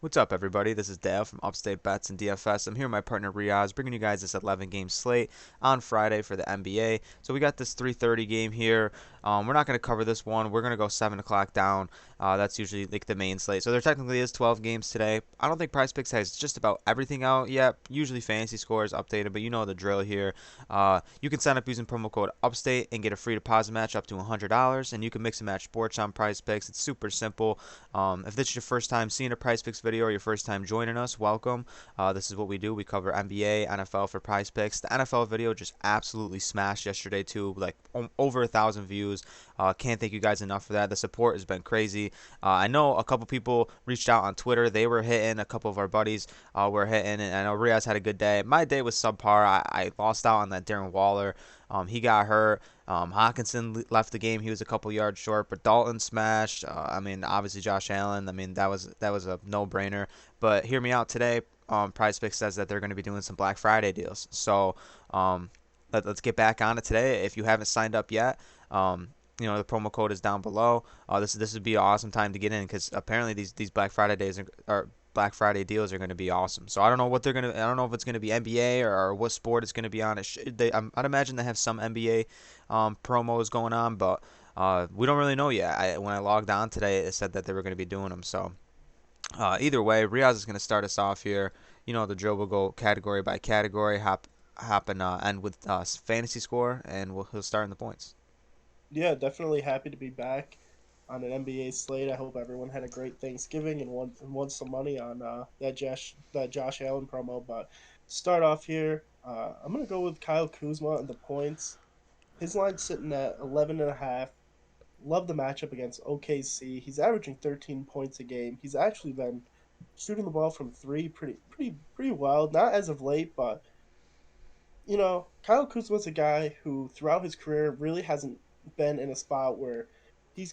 What's up, everybody? This is Dale from Upstate Bets and DFS. I'm here with my partner Riaz, bringing you guys this 11-game slate on Friday for the NBA. So we got this 3:30 game here. We're not going to cover this one. We're going to go 7 o'clock down. That's usually like the main slate. So there technically is 12 games today. I don't think PrizePicks has just about everything out yet. Usually fantasy scores updated, but you know the drill here. You can sign up using promo code Upstate and get a free deposit match up to $100, and you can mix and match sports on PrizePicks. It's super simple. If this is your first time seeing a PrizePicks video or your first time joining us, welcome. This is what we do. We cover NBA, NFL for PrizePicks. The NFL video just absolutely smashed yesterday too, like over 1,000 views. Can't thank you guys enough for that. The support has been crazy. I know a couple people reached out on Twitter. They were hitting. A couple of our buddies were hitting, and I know Riaz had a good day. My day was subpar. I lost out on that Darren Waller. He got hurt. Hawkinson left the game. He was a couple yards short, but Dalton smashed. I mean, obviously Josh Allen. I mean, that was a no-brainer. But hear me out today. PrizePicks says that they're going to be doing some Black Friday deals. So let's get back on it today. If you haven't signed up yet, the promo code is down below. This would be an awesome time to get in because apparently these Black Friday days are Black Friday deals are going to be awesome. So I don't know what they're gonna. I don't know if it's going to be NBA or what sport it's going to be on. I'd imagine they have some NBA promos going on, but we don't really know yet. When I logged on today, it said that they were going to be doing them. So either way, Riaz is going to start us off here. You know the drill. Will go category by category, hop and end with fantasy score, and he'll start in the points. Yeah, definitely happy to be back on an NBA slate. I hope everyone had a great Thanksgiving and won some money on that Josh Allen promo. But start off here, I'm gonna go with Kyle Kuzma and the points. His line's sitting at 11.5. Love the matchup against OKC. He's averaging 13 points a game. He's actually been shooting the ball from three pretty well. Not as of late, but Kyle Kuzma's a guy who throughout his career really hasn't been in a spot where he's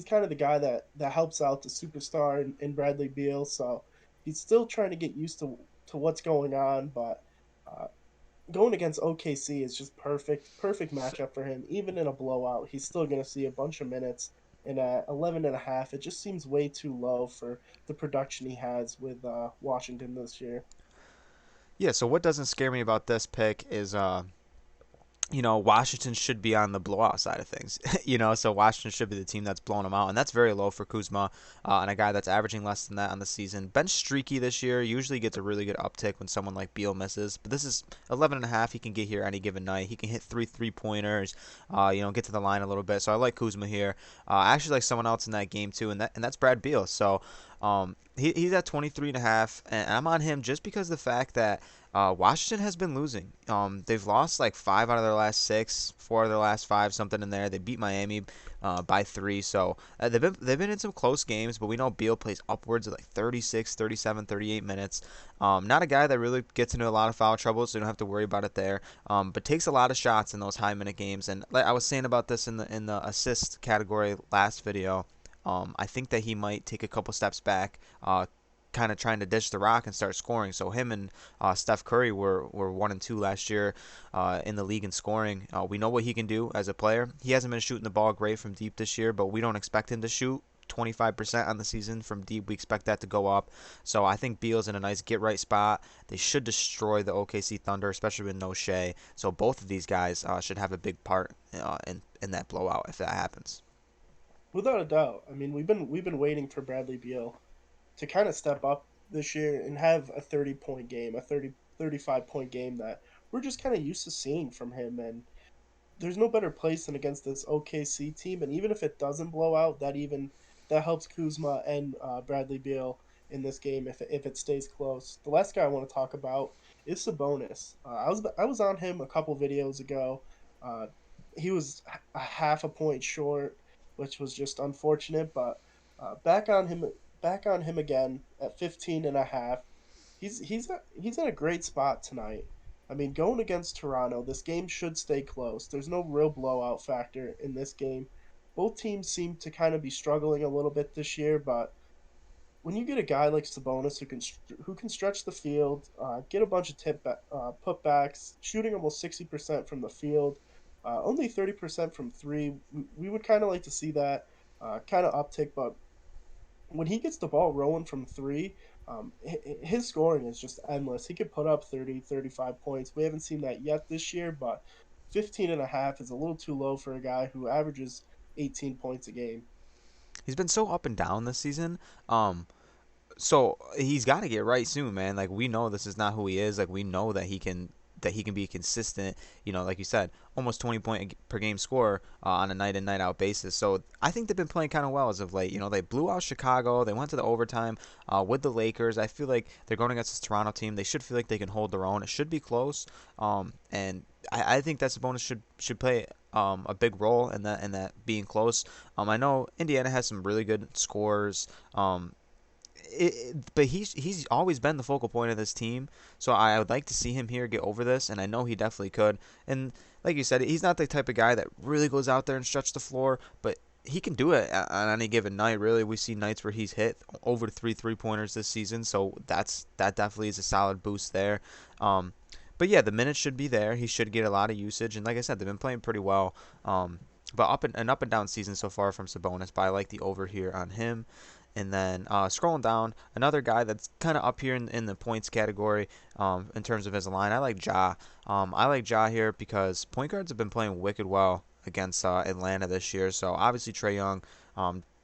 kind of the guy that helps out the superstar in Bradley Beal. So he's still trying to get used to what's going on, but uh, going against OKC is just perfect matchup for him. Even in a blowout, he's still going to see a bunch of minutes. And at 11 and a half, it just seems way too low for the production he has with Washington this year. Yeah. So what doesn't scare me about this pick is Washington should be on the blowout side of things. So Washington should be the team that's blowing them out, and that's very low for Kuzma, and a guy that's averaging less than that on the season. Been streaky this year. Usually gets a really good uptick when someone like Beal misses, but this is 11 and a half. He can get here any given night. He can hit three-pointers. Get to the line a little bit. So I like Kuzma here. I actually like someone else in that game too, and that's Brad Beal. So he's at 23 and a half, and I'm on him just because of the fact that Washington has been losing. They've lost like 5 out of their last 6, 4 of their last 5, something in there. They beat Miami by 3, so they've been in some close games. But we know Beal plays upwards of like 36, 37, 38 minutes. Not a guy that really gets into a lot of foul trouble, so you don't have to worry about it there. But takes a lot of shots in those high minute games. And like I was saying about this in the assist category last video. I think that he might take a couple steps back, kind of trying to dish the rock and start scoring. So him and Steph Curry were 1 and 2 last year in the league in scoring. We know what he can do as a player. He hasn't been shooting the ball great from deep this year, but we don't expect him to shoot 25% on the season from deep. We expect that to go up. So I think Beal's in a nice get right spot. They should destroy the OKC Thunder, especially with no Shea. So both of these guys should have a big part in that blowout if that happens. Without a doubt. I mean, we've been waiting for Bradley Beal to kind of step up this year and have a 30-point game, a 35 point game that we're just kind of used to seeing from him. And there's no better place than against this OKC team. And even if it doesn't blow out, that helps Kuzma and Bradley Beal in this game if it stays close. The last guy I want to talk about is Sabonis. I was on him a couple videos ago. Uh, he was a half a point short, which was just unfortunate. But back on him again at 15 and a half. He's in a great spot tonight. I mean, going against Toronto, this game should stay close. There's no real blowout factor in this game. Both teams seem to kind of be struggling a little bit this year, but when you get a guy like Sabonis who can stretch the field, get a bunch of putbacks, shooting almost 60% from the field, only 30% from three, we would kind of like to see that kind of uptick. But when he gets the ball rolling from three, his scoring is just endless. He could put up 30, 35 points. We haven't seen that yet this year, but 15.5 is a little too low for a guy who averages 18 points a game. He's been so up and down this season. Um, so he's got to get right soon, man. Like we know this is not who he is. Like we know that he can be consistent. You know, like you said, almost 20 point per game scorer on a night in night out basis. So I think they've been playing kind of well as of late. You know, they blew out Chicago. They went to the overtime with the Lakers. I feel like they're going against this Toronto team. They should feel like they can hold their own. It should be close. And I think that Sabonis should play a big role in that being close. I know Indiana has some really good scores. But he's always been the focal point of this team. So I would like to see him here get over this, and I know he definitely could. And like you said, he's not the type of guy that really goes out there and stretch the floor, but he can do it on any given night. Really, we see nights where he's hit over three pointers this season, so that definitely is a solid boost there. Um, but yeah, the minutes should be there. He should get a lot of usage, and like I said, they've been playing pretty well. But up and down season so far from Sabonis. But I like the over here on him. And then scrolling down, another guy that's kind of up here in the points category in terms of his line. I like Ja. I like Ja here because point guards have been playing wicked well against Atlanta this year. So obviously Trae Young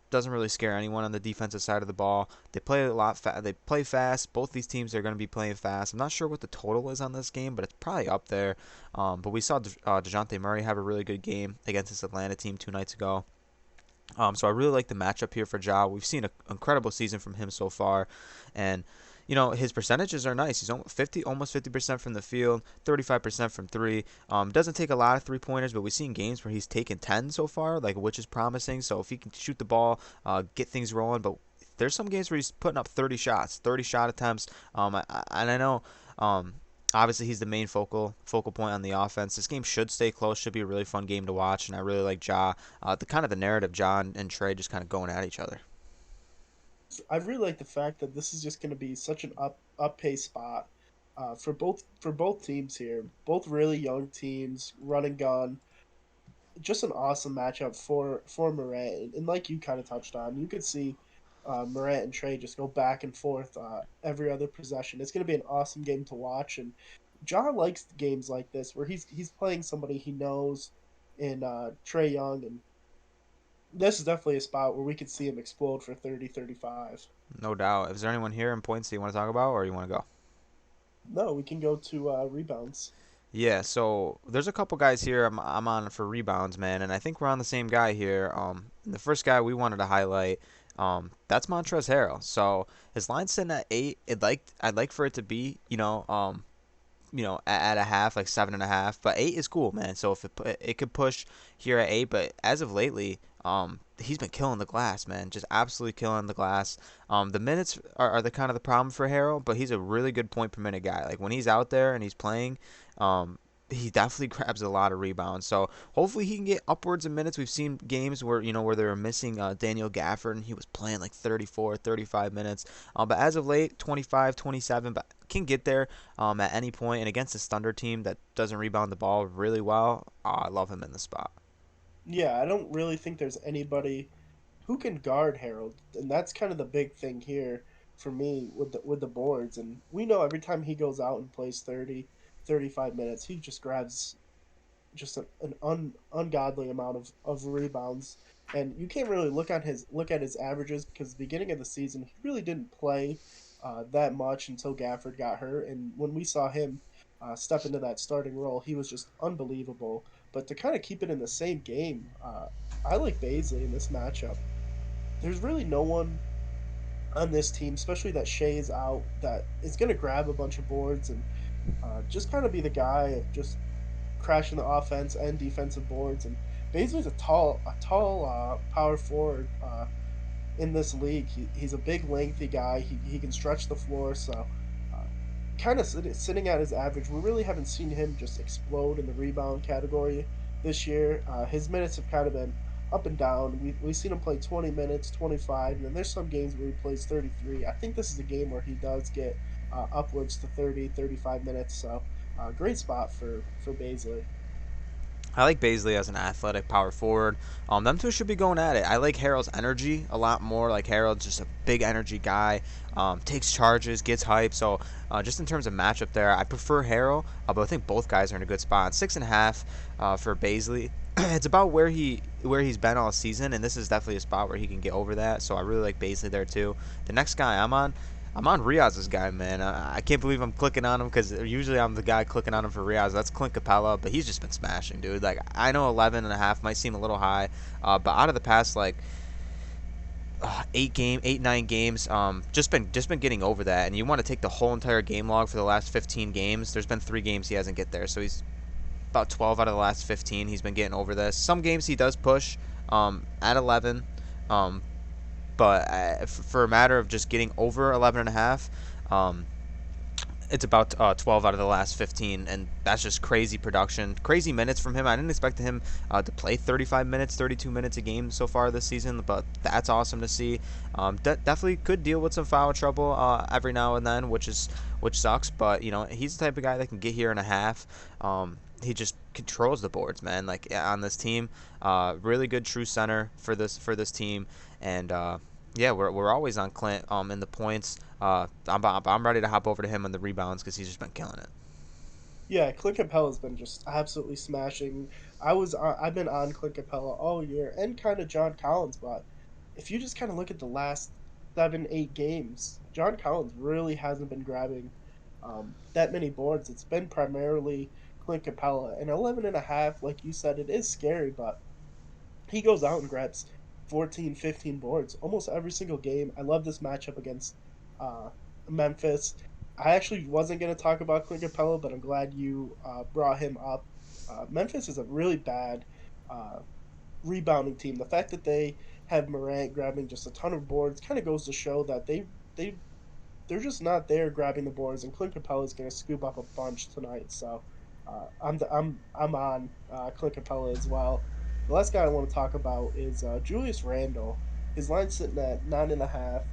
doesn't really scare anyone on the defensive side of the ball. They play a lot. They play fast. Both these teams are going to be playing fast. I'm not sure what the total is on this game, but it's probably up there. But we saw Dejounte Murray have a really good game against this Atlanta team 2 nights ago. So I really like the matchup here for Ja. We've seen an incredible season from him so far, and you know his percentages are nice. He's almost 50% from the field, 35% from three. Doesn't take a lot of 3 pointers, but we've seen games where he's taken 10 so far, like which is promising. So if he can shoot the ball, get things rolling, but there's some games where he's putting up 30 shots, 30 shot attempts. And I know. Obviously, he's the main focal point on the offense. This game should stay close. Should be a really fun game to watch, and I really like Ja. The kind of the narrative, Ja and Trae just kind of going at each other. I really like the fact that this is just going to be such an up pace spot for both teams here. Both really young teams, run and gun. Just an awesome matchup for Morant. And like you kind of touched on, you could see Morant and Trey just go back and forth every other possession. It's going to be an awesome game to watch. And John likes games like this where he's playing somebody he knows in Trey Young. And this is definitely a spot where we could see him explode for 30, 35. No doubt. Is there anyone here in points that you want to talk about, or you want to go? No, we can go to rebounds. Yeah, so there's a couple guys here I'm on for rebounds, man, and I think we're on the same guy here. The first guy we wanted to highlight, that's Montrezl Harrell. So his line's sitting at 8. I'd like for it to be, at a half, like 7.5. But 8 is cool, man. So if it could push here at 8, but as of lately, he's been killing the glass, man. Just absolutely killing the glass. The minutes are the kind of the problem for Harrell, but he's a really good point per minute guy. Like when he's out there and he's playing, he definitely grabs a lot of rebounds. So hopefully he can get upwards of minutes. We've seen games where they were missing Daniel Gafford and he was playing like 34, 35 minutes. But as of late, 25, 27, but can get there at any point. And against this Thunder team that doesn't rebound the ball really well, I love him in the spot. Yeah, I don't really think there's anybody who can guard Harold, and that's kind of the big thing here for me with the boards. And we know every time he goes out and plays 30, 35 minutes, he just grabs just an ungodly amount of rebounds. And you can't really look at his averages because the beginning of the season he really didn't play that much until Gafford got hurt. And when we saw him step into that starting role, he was just unbelievable. But to kind of keep it in the same game, I like Baisley in this matchup. There's really no one on this team, especially that Shea is out, that is going to grab a bunch of boards and just kind of be the guy of just crashing the offense and defensive boards. And Baisley's a tall power forward in this league. He's a big, lengthy guy. He can stretch the floor. So, kind of sitting at his average, we really haven't seen him just explode in the rebound category this year. His minutes have kind of been up and down. We've seen him play 20 minutes, 25, and then there's some games where he plays 33. I think this is a game where he does get upwards to 30, 35 minutes. So, great spot for Baisley. I like Baisley as an athletic power forward. Them two should be going at it. I like Harrell's energy a lot more. Like Harrell's just a big energy guy. Takes charges, gets hype. So just in terms of matchup there, I prefer Harrell. But I think both guys are in a good spot. 6.5 for Baisley. It's about where he's been all season, and this is definitely a spot where he can get over that. So I really like Baisley there too. The next guy I'm on Riaz's guy, man. I can't believe I'm clicking on him because usually I'm the guy clicking on him for Riaz. That's Clint Capella, but he's just been smashing, dude. Like, I know 11.5 might seem a little high, but out of the past, like, 8, 9 games, just been getting over that. And you want to take the whole entire game log for the last 15 games. There's been 3 games he hasn't get there, so he's about 12 out of the last 15. He's been getting over this. Some games he does push at 11, um, but for a matter of just getting over 11.5, it's about 12 out of the last 15, and that's just crazy production, crazy minutes from him. I didn't expect him to play 35 minutes, 32 minutes a game so far this season, but that's awesome to see. Definitely could deal with some foul trouble every now and then, which sucks. But he's the type of guy that can get here in a half. He just controls the boards, man. Like on this team, really good true center for this team, and yeah, we're always on Clint in the points. I'm ready to hop over to him on the rebounds because he's just been killing it. Yeah, Clint Capella's been just absolutely smashing. I've been on Clint Capella all year and kind of John Collins, but if you just kind of look at the last 7, 8 games, John Collins really hasn't been grabbing that many boards. It's been primarily Clint Capella, and 11.5, like you said, it is scary, but he goes out and grabs 14, 15 boards almost every single game. I love this matchup against uh, Memphis. I actually wasn't going to talk about Clint Capella, but I'm glad you brought him up. Memphis is a really bad uh, rebounding team. The fact that they have Morant grabbing just a ton of boards kind of goes to show that they they're just not there grabbing the boards, and Clint Capella is going to scoop up a bunch tonight. So I'm on Clint Capella as well. The last guy I want to talk about is Julius Randle. His line's sitting at 9.5.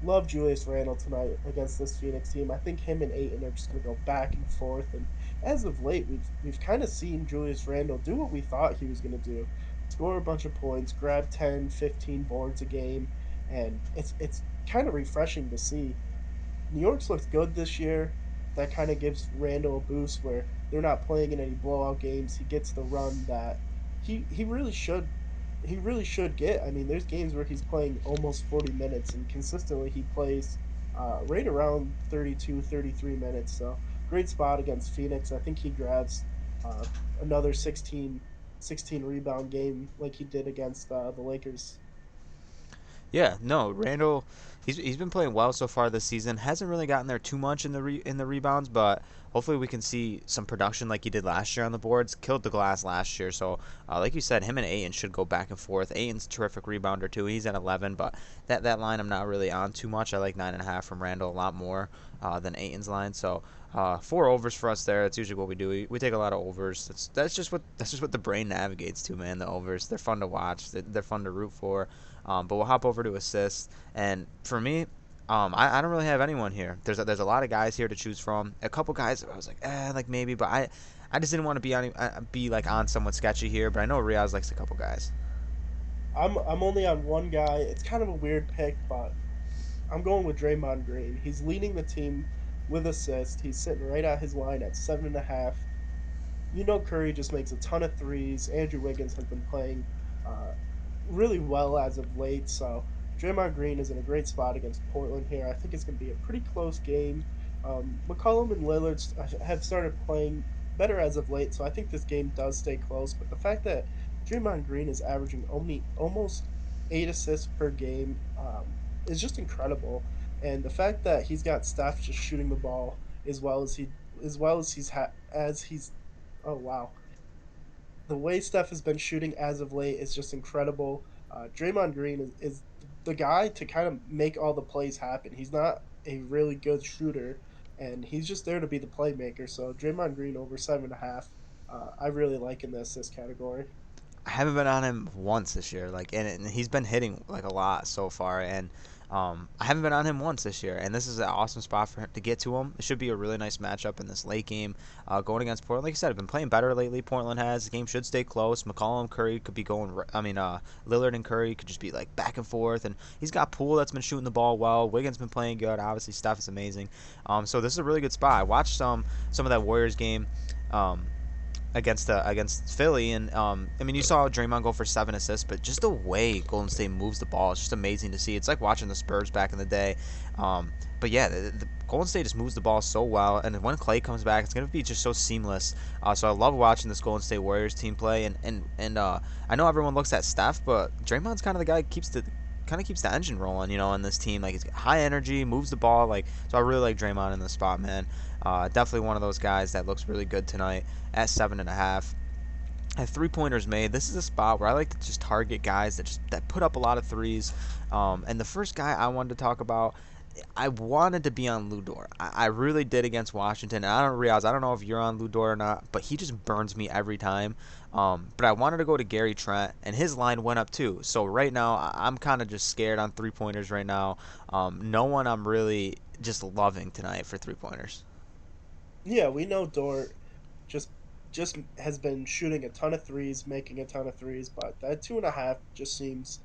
Love Julius Randle tonight against this Phoenix team. I think him and Aiton are just going to go back and forth. And as of late, we've kind of seen Julius Randle do what we thought he was going to do: score a bunch of points, grab 10, 15 boards a game, and it's kind of refreshing to see. New York's looked good this year. That kind of gives Randall a boost where they're not playing in any blowout games. He gets the run that he really should get. I mean, there's games where he's playing almost 40 minutes, and consistently he plays right around 32, 33 minutes. So great spot against Phoenix. I think he grabs uh, another 16 rebound game like he did against the Lakers. Yeah, no, Randall, he's been playing well so far this season. Hasn't really gotten there too much in the rebounds, but hopefully we can see some production like he did last year on the boards. Killed the glass last year, so like you said, him and Aiton should go back and forth. Aiton's a terrific rebounder too. He's at 11, but that line I'm not really on too much. I like 9.5 from Randall a lot more than Aiton's line. So 4 overs for us there. That's usually what we do. We take a lot of overs. That's just what the brain navigates to, man. The overs. They're fun to watch. They're fun to root for. But we'll hop over to assists. And for me, I don't really have anyone here. There's a lot of guys here to choose from. A couple guys I was like, like maybe, but I just didn't want to be like on someone sketchy here. But I know Riaz likes a couple guys. I'm only on one guy. It's kind of a weird pick, but I'm going with Draymond Green. He's leading the team with assists. He's sitting right at his line at 7.5. Curry just makes a ton of threes. Andrew Wiggins has been playing uh, really well as of late. So Draymond Green is in a great spot against Portland here. I think it's going to be a pretty close game. McCollum and Lillard have started playing better as of late, so I think this game does stay close. But the fact that Draymond Green is averaging only almost 8 assists per game is just incredible. And the fact that he's got Steph just shooting the ball as well as he's oh wow, the way Steph has been shooting as of late is just incredible. Draymond Green is the guy to kind of make all the plays happen. He's not a really good shooter, and he's just there to be the playmaker. So Draymond Green over 7.5. I really like in the assist category. I haven't been on him once this year. Like, and he's been hitting like a lot so far. And I haven't been on him once this year, and this is an awesome spot for him to get to him. It should be a really nice matchup in this late game going against Portland. Like I said, I've been playing better lately. Portland has. The game should stay close. McCollum, Curry could be going. Lillard and Curry could just be like back and forth, and he's got Poole that's been shooting the ball well. Wiggins been playing good. Obviously, Steph is amazing. So this is a really good spot. I watched some of that Warriors game. Um, against Philly, and I mean, you saw Draymond go for 7 assists, but just the way Golden State moves the ball is just amazing to see. It's like watching the Spurs back in the day. But yeah, the Golden State just moves the ball so well, and when Clay comes back, it's gonna be just so seamless. So I love watching this Golden State Warriors team play, and I know everyone looks at Steph, but Draymond's kind of the guy who keeps the engine rolling, in this team. Like, he's got high energy, moves the ball. Like, so I really like Draymond in this spot, man. Definitely one of those guys that looks really good tonight at 7.5. I have 3 pointers made. This is a spot where I like to just target guys that put up a lot of threes. And the first guy I wanted to talk about, I wanted to be on Ludor. I really did against Washington. And I don't know if you're on Ludor or not, but he just burns me every time. But I wanted to go to Gary Trent, and his line went up too. So right now, I'm kind of just scared on 3 pointers right now. No one I'm really just loving tonight for 3 pointers. Yeah, we know Dort just just has been shooting a ton of threes, making a ton of threes, but that 2.5 just seems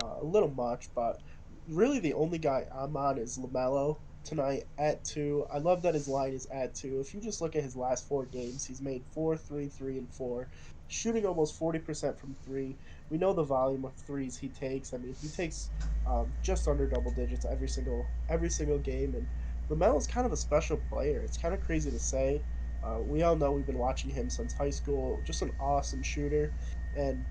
a little much. But really, the only guy I'm on is Lamelo tonight at 2. I love that his line is at 2. If you just look at his last 4 games, he's made 4, 3, 3, and 4, shooting almost 40% from three. We know the volume of threes he takes. I mean, he takes just under double digits every single game, and Lamelo's kind of a special player. It's kind of crazy to say. We all know we've been watching him since high school. Just an awesome shooter, and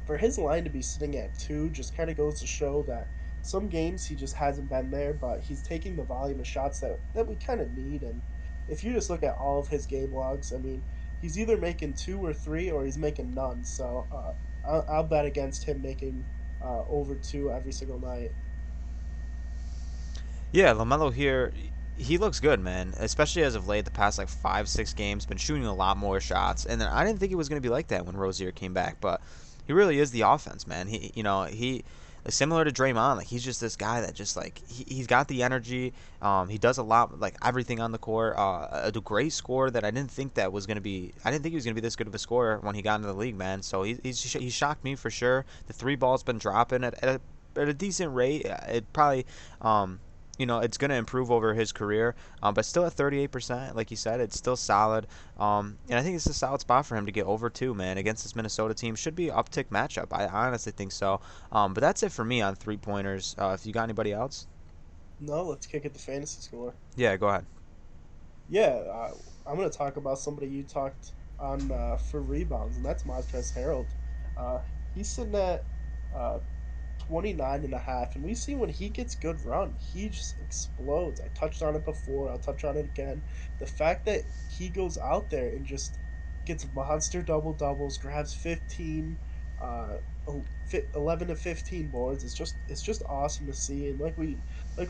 for his line to be sitting at 2 just kind of goes to show that some games he just hasn't been there, but he's taking the volume of shots that we kind of need. And if you just look at all of his game logs, I mean, he's either making 2 or 3 or he's making none. So I'll bet against him making over 2 every single night. Yeah, Lamelo here, he looks good, man. Especially as of late, the past like 5, 6 games, been shooting a lot more shots. And then I didn't think he was going to be like that when Rozier came back, but he really is the offense, man. He like, similar to Draymond, like he's just this guy that just like he's got the energy. He does a lot, like everything on the court. A great scorer that I didn't think that was going to be. I didn't think he was going to be this good of a scorer when he got into the league, man. So he shocked me for sure. The three ball's been dropping at a decent rate. It probably it's going to improve over his career, but still at 38%, like you said, it's still solid. And I think it's a solid spot for him to get over too, man, against this Minnesota team. Should be an uptick matchup. I honestly think so. But that's it for me on 3 pointers. If you got anybody else, No, let's kick it to fantasy score. yeah, go ahead. Yeah, I'm going to talk about somebody you talked on for rebounds, and that's Montrezl Harrell. Uh, he's sitting at 29.5, and we see when he gets good run, he just explodes. I touched on it before, I'll touch on it again. The fact that he goes out there and just gets monster double doubles, grabs 15, 11 to 15 boards, it's just awesome to see. And like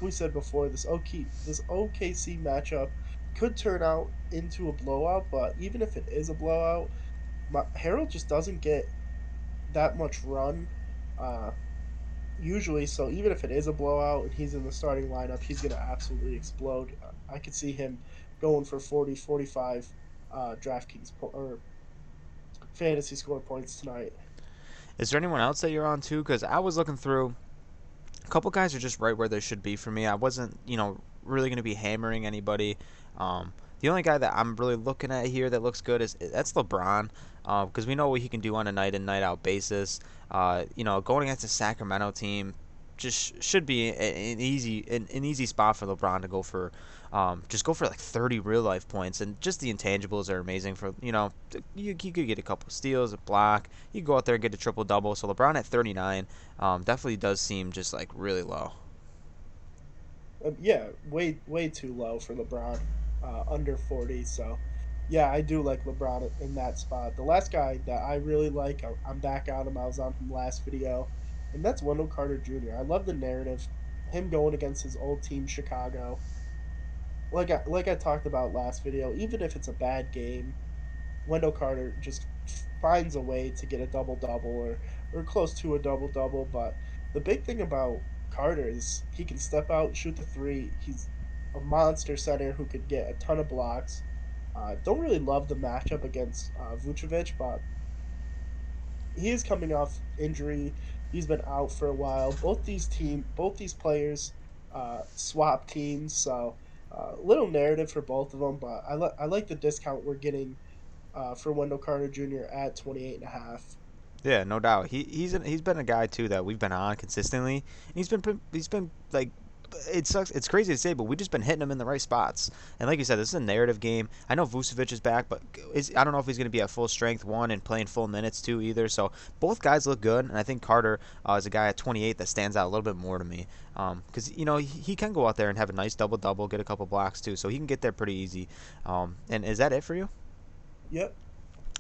we said before, this OKC matchup could turn out into a blowout, but even if it is a blowout, Harold just doesn't get that much run. Uh, Usually, so even if it is a blowout and he's in the starting lineup, he's going to absolutely explode. I could see him going for 40, 45 or fantasy score points tonight. Is there anyone else that you're on too? Because I was looking through. A couple guys are just right where they should be for me. I wasn't, really going to be hammering anybody. The only guy that I'm really looking at here that looks good is that's LeBron, because we know what he can do on a night in night out basis. Going against a Sacramento team just should be an easy spot for LeBron to go for. Just go for like 30 real life points, and just the intangibles are amazing. For you could get a couple steals, a block. You could go out there and get a triple double. So LeBron at 39, definitely does seem just like really low. Yeah, way too low for LeBron, under 40. So, yeah, I do like LeBron in that spot. The last guy that I really like, I'm back on him. I was on from last video, and that's Wendell Carter Jr. I love the narrative, him going against his old team Chicago. Like I talked about last video, even if it's a bad game, Wendell Carter just finds a way to get a double double or close to a double double. But the big thing about Carter is he can step out, shoot the three. He's a monster center who could get a ton of blocks. Don't really love the matchup against Vucevic, but he is coming off injury. He's been out for a while. Both these players, swap teams, so little narrative for both of them. But I like the discount we're getting for Wendell Carter Jr. at 28.5. Yeah, no doubt. He's been a guy too that we've been on consistently. He's been like, it sucks. It's crazy to say, but we've just been hitting him in the right spots. And like you said, this is a narrative game. I know Vucevic is back, but I don't know if he's going to be at full strength one and playing full minutes two either. So both guys look good, and I think Carter is a guy at 28 that stands out a little bit more to me. Because he can go out there and have a nice double double, get a couple blocks too, so he can get there pretty easy. And is that it for you? Yep.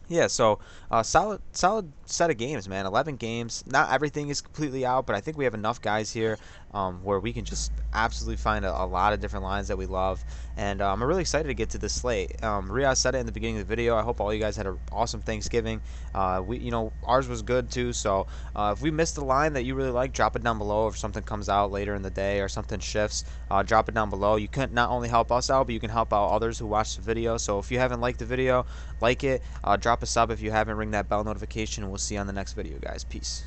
Yeah, so solid set of games, man. 11 games. Not everything is completely out, but I think we have enough guys here where we can just absolutely find a lot of different lines that we love. And I'm really excited to get to this slate. Riaz said it in the beginning of the video. I hope all you guys had an awesome Thanksgiving. Ours was good too. So if we missed a line that you really like, drop it down below. If something comes out later in the day or something shifts, drop it down below. You can not only help us out, but you can help out others who watch the video. So if you haven't liked the video, like it. Drop a sub if you haven't, ring that bell notification, and we'll see you on the next video, guys. Peace.